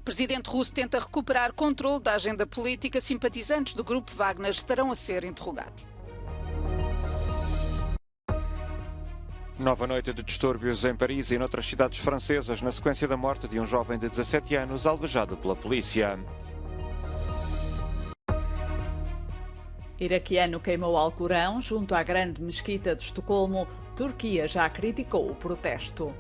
O presidente russo tenta recuperar controle da agenda política. Simpatizantes do grupo Wagner estarão a ser interrogados. Nova noite de distúrbios em Paris e noutras cidades francesas na sequência da morte de um jovem de 17 anos alvejado pela polícia. Iraquiano queimou Alcorão junto à grande mesquita de Estocolmo. Turquia já criticou o protesto.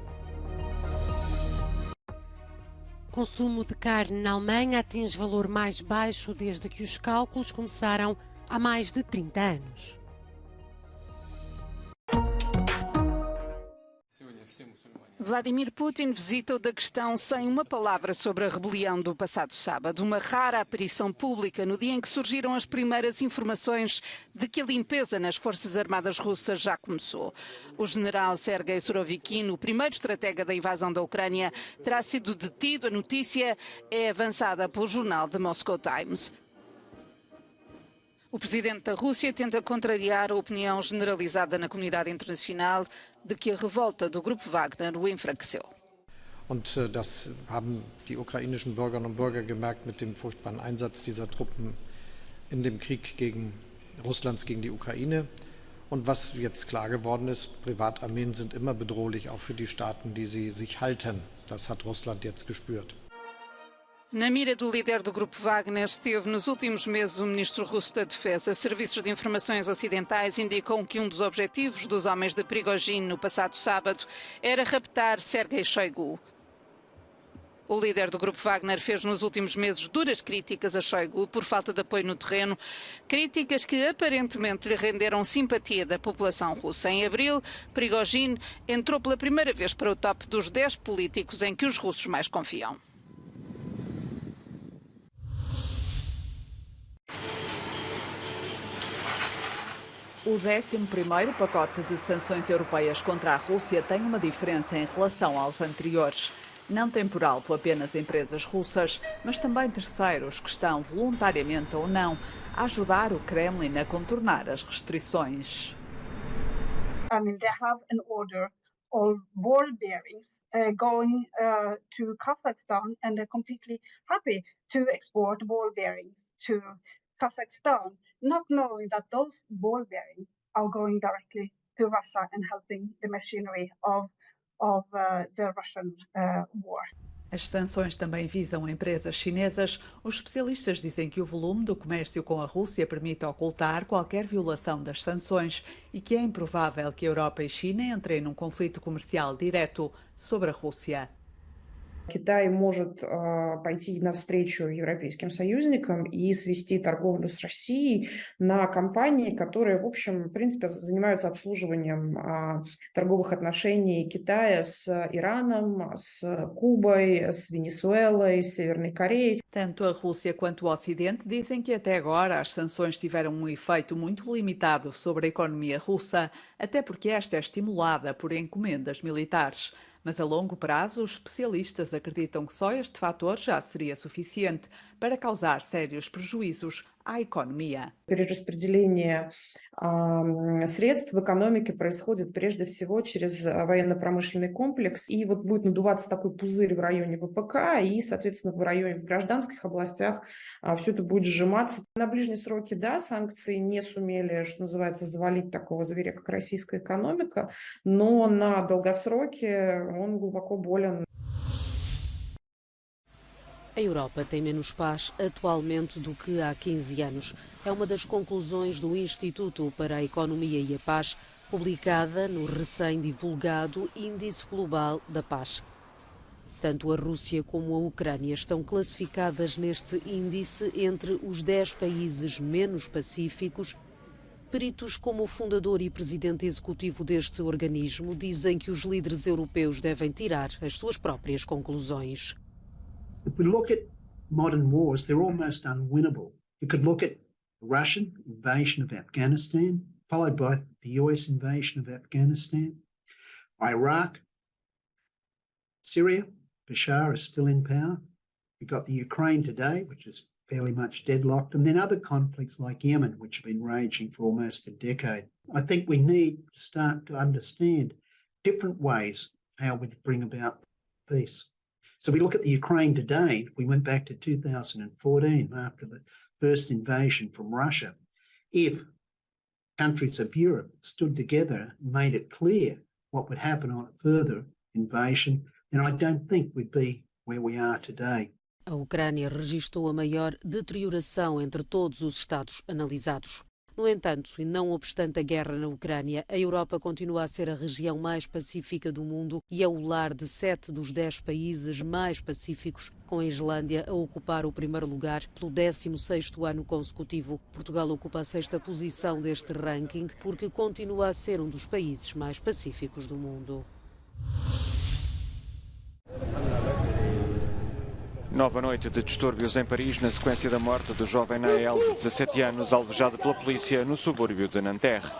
Consumo de carne na Alemanha atinge valor mais baixo desde que os cálculos começaram há mais de 30 anos. Vladimir Putin visita o Daguestão sem uma palavra sobre a rebelião do passado sábado. Uma rara aparição pública no dia em que surgiram as primeiras informações de que a limpeza nas Forças Armadas Russas já começou. O general Sergei Surovikin, o primeiro estratega da invasão da Ucrânia, terá sido detido. A notícia é avançada pelo jornal The Moscow Times. O presidente da Rússia tenta contrariar a opinião generalizada na comunidade internacional de que a revolta do grupo Wagner o enfraqueceu. Und das haben die ukrainischen Bürgerinnen und Bürger gemerkt mit dem furchtbaren Einsatz dieser Truppen in dem Krieg Russlands gegen die Ukraine. Und was jetzt klar geworden ist, Privatarmeen sind immer bedrohlich, auch für die Staaten, die sie sich halten. Das hat Russland jetzt gespürt. Na mira do líder do grupo Wagner esteve nos últimos meses o ministro russo da Defesa. Serviços de informações ocidentais indicam que um dos objetivos dos homens de Prigozhin no passado sábado era raptar Sergei Shoigu. O líder do grupo Wagner fez nos últimos meses duras críticas a Shoigu por falta de apoio no terreno, críticas que aparentemente lhe renderam simpatia da população russa. Em abril, Prigozhin entrou pela primeira vez para o top dos 10 políticos em que os russos mais confiam. O 11º pacote de sanções europeias contra a Rússia tem uma diferença em relação aos anteriores. Não tem por alvo apenas empresas russas, mas também terceiros que estão voluntariamente ou não a ajudar o Kremlin a contornar as restrições. They have an order of ball bearings going to Kazakhstan, and they're completely happy to export ball bearings to Kazakhstan, not knowing that those ball bearings are going directly to Russia and helping the machinery of the Russian war. As sanções também visam empresas chinesas. Os especialistas dizem que o volume do comércio com a Rússia permite ocultar qualquer violação das sanções e que é improvável que a Europa e China entrem num conflito comercial direto sobre a Rússia. Китай может пойти навстречу европейским союзникам и свести торговлю с Россией на компании, которые, в общем, в принципе, занимаются обслуживанием торговых отношений Китая с Ираном, с Кубой, с Венесуэлой, с Северной Кореей. Tanto a Rússia quanto o Ocidente dizem que até agora as sanções tiveram um efeito muito limitado sobre a economia russa, até porque esta é estimulada por encomendas militares. Mas a longo prazo, os especialistas acreditam que só este fator já seria suficiente para causar sérios prejuízos à economia. Перераспределение средств в экономике происходит прежде всего через военно-промышленный комплекс, и вот будет надуваться такой пузырь в районе ВПК, и, соответственно, в гражданских областях все это будет сжиматься. На ближние сроки, да, санкции не сумели, что называется, завалить такого зверя, как российская экономика, но на долгосроке он глубоко болен. A Europa tem menos paz atualmente do que há 15 anos. É uma das conclusões do Instituto para a Economia e a Paz, publicada no recém-divulgado Índice Global da Paz. Tanto a Rússia como a Ucrânia estão classificadas neste índice entre os 10 países menos pacíficos. Peritos como o fundador e presidente executivo deste organismo dizem que os líderes europeus devem tirar as suas próprias conclusões. If we look at modern wars, they're almost unwinnable. You could look at the Russian invasion of Afghanistan, followed by the US invasion of Afghanistan, Iraq, Syria. Bashar is still in power. We've got the Ukraine today, which is fairly much deadlocked, and then other conflicts like Yemen, which have been raging for almost a decade. I think we need to start to understand different ways how we bring about peace. So we look at the Ukraine today, we went back to 2014 after the first invasion from Russia. If countries of Europe stood together and made it clear what would happen on a further invasion, then I don't think we'd be where we are today. A Ucrânia registrou a maior deterioração entre todos os Estados analisados. No entanto, e não obstante a guerra na Ucrânia, a Europa continua a ser a região mais pacífica do mundo e é o lar de 7 dos 10 países mais pacíficos, com a Islândia a ocupar o primeiro lugar pelo 16º ano consecutivo. Portugal ocupa a 6ª posição deste ranking porque continua a ser um dos países mais pacíficos do mundo. Nova noite de distúrbios em Paris na sequência da morte do jovem Nael, de 17 anos, alvejado pela polícia no subúrbio de Nanterre.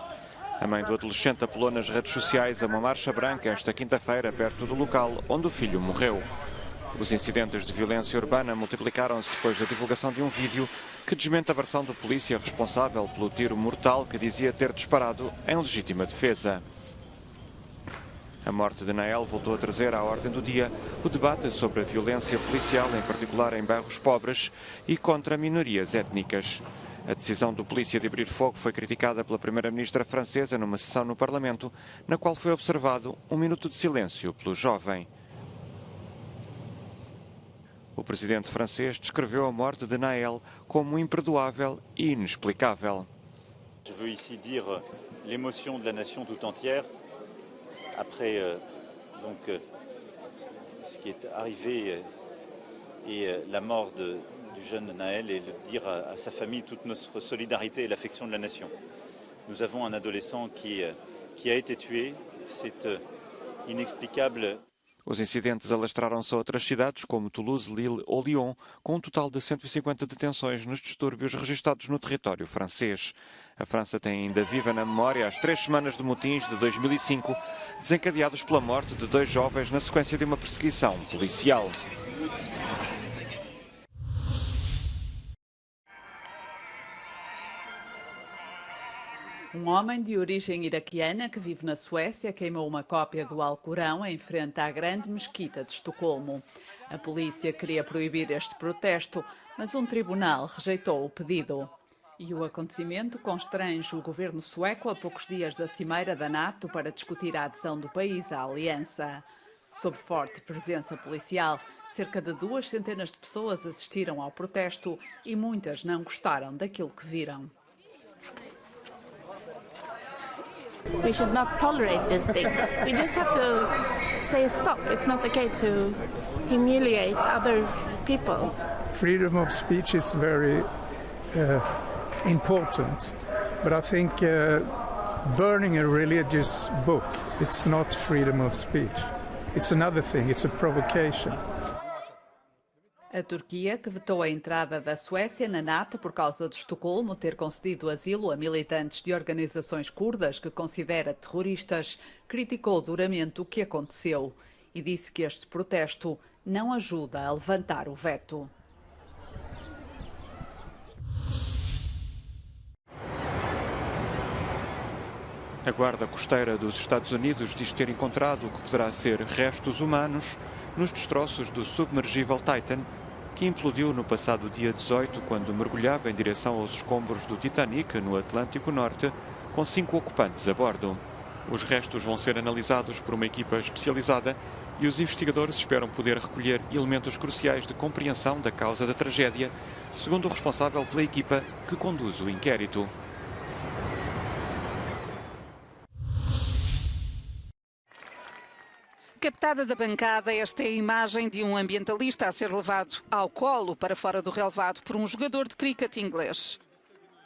A mãe do adolescente apelou nas redes sociais a uma marcha branca esta quinta-feira perto do local onde o filho morreu. Os incidentes de violência urbana multiplicaram-se depois da divulgação de um vídeo que desmente a versão do polícia responsável pelo tiro mortal que dizia ter disparado em legítima defesa. A morte de Nael voltou a trazer à ordem do dia o debate sobre a violência policial, em particular em bairros pobres e contra minorias étnicas. A decisão do polícia de abrir fogo foi criticada pela primeira-ministra francesa numa sessão no Parlamento, na qual foi observado um minuto de silêncio pelo jovem. O presidente francês descreveu a morte de Nael como imperdoável e inexplicável. Je veux ici dire l'émotion de la nation tout entière. Après ce qui est arrivé et la mort du jeune Nael, et de dire à sa famille toute notre solidarité et l'affection de la nation. Nous avons un adolescent qui a été tué, c'est inexplicable. Os incidentes alastraram-se a outras cidades, como Toulouse, Lille ou Lyon, com um total de 150 detenções nos distúrbios registados no território francês. A França tem ainda viva na memória as 3 semanas de motins de 2005, desencadeados pela morte de 2 jovens na sequência de uma perseguição policial. Um homem de origem iraquiana que vive na Suécia queimou uma cópia do Alcorão em frente à grande mesquita de Estocolmo. A polícia queria proibir este protesto, mas um tribunal rejeitou o pedido. E o acontecimento constrange o governo sueco a poucos dias da cimeira da NATO para discutir a adesão do país à aliança. Sob forte presença policial, cerca de 200 de pessoas assistiram ao protesto e muitas não gostaram daquilo que viram. We should not tolerate these things. We just have to say stop. It's not okay to humiliate other people. Freedom of speech is very important, but I think burning a religious book, it's not freedom of speech. It's another thing, it's a provocation. A Turquia, que vetou a entrada da Suécia na NATO por causa de Estocolmo ter concedido asilo a militantes de organizações curdas que considera terroristas, criticou duramente o que aconteceu e disse que este protesto não ajuda a levantar o veto. A Guarda Costeira dos Estados Unidos diz ter encontrado o que poderá ser restos humanos nos destroços do submergível Titan, que implodiu no passado dia 18 quando mergulhava em direção aos escombros do Titanic no Atlântico Norte, com 5 ocupantes a bordo. Os restos vão ser analisados por uma equipa especializada e os investigadores esperam poder recolher elementos cruciais de compreensão da causa da tragédia, segundo o responsável pela equipa que conduz o inquérito. Captada da bancada, esta é a imagem de um ambientalista a ser levado ao colo para fora do relvado por um jogador de cricket inglês.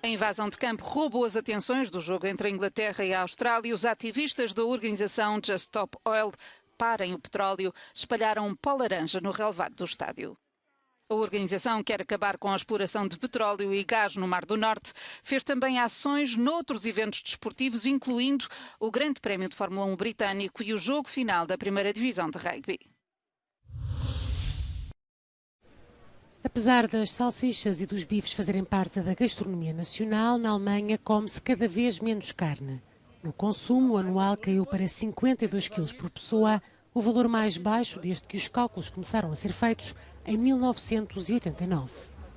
A invasão de campo roubou as atenções do jogo entre a Inglaterra e a Austrália e os ativistas da organização Just Stop Oil, Parem o Petróleo, espalharam um pó laranja no relvado do estádio. A organização quer acabar com a exploração de petróleo e gás no Mar do Norte. Fez também ações noutros eventos desportivos, incluindo o Grande Prémio de Fórmula 1 britânico e o jogo final da primeira divisão de rugby. Apesar das salsichas e dos bifes fazerem parte da gastronomia nacional, na Alemanha come-se cada vez menos carne. No consumo, o anual caiu para 52 kg por pessoa, o valor mais baixo desde que os cálculos começaram a ser feitos em 1989.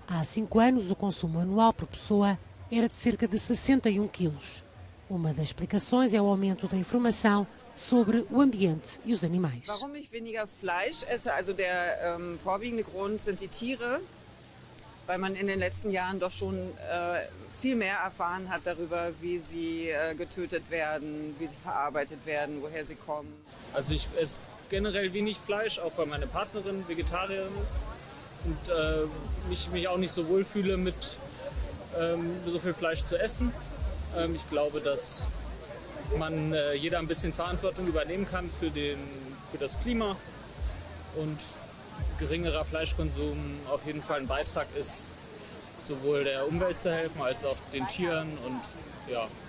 Há 5 anos, o consumo anual por pessoa era de cerca de 61 quilos. Uma das explicações é o aumento da informação sobre o ambiente e os animais. Warum ich weniger Fleisch esse? Also der vorwiegende Grund sind die Tiere, weil man in den letzten Jahren doch schon viel mehr erfahren hat darüber, wie sie getötet werden, wie sie verarbeitet werden, woher sie kommen. Also ich esse generell wenig Fleisch, auch weil meine Partnerin Vegetarierin ist und mich auch nicht so wohl fühle, mit so viel Fleisch zu essen. Ich glaube, dass jeder ein bisschen Verantwortung übernehmen kann für das Klima und geringerer Fleischkonsum auf jeden Fall ein Beitrag ist, sowohl der Umwelt zu helfen als auch den Tieren und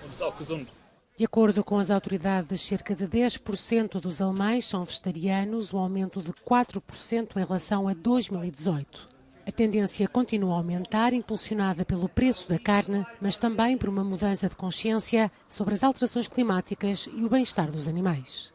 ist auch gesund. De acordo com as autoridades, cerca de 10% dos alemães são vegetarianos, um aumento de 4% em relação a 2018. A tendência continua a aumentar, impulsionada pelo preço da carne, mas também por uma mudança de consciência sobre as alterações climáticas e o bem-estar dos animais.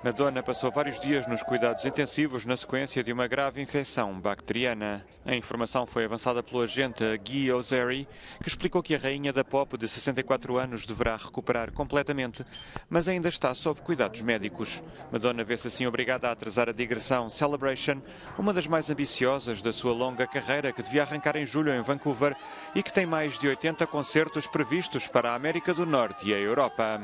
Madonna passou vários dias nos cuidados intensivos na sequência de uma grave infecção bacteriana. A informação foi avançada pelo agente Guy Ozeri, que explicou que a rainha da pop de 64 anos deverá recuperar completamente, mas ainda está sob cuidados médicos. Madonna vê-se assim obrigada a atrasar a digressão Celebration, uma das mais ambiciosas da sua longa carreira, que devia arrancar em julho em Vancouver e que tem mais de 80 concertos previstos para a América do Norte e a Europa.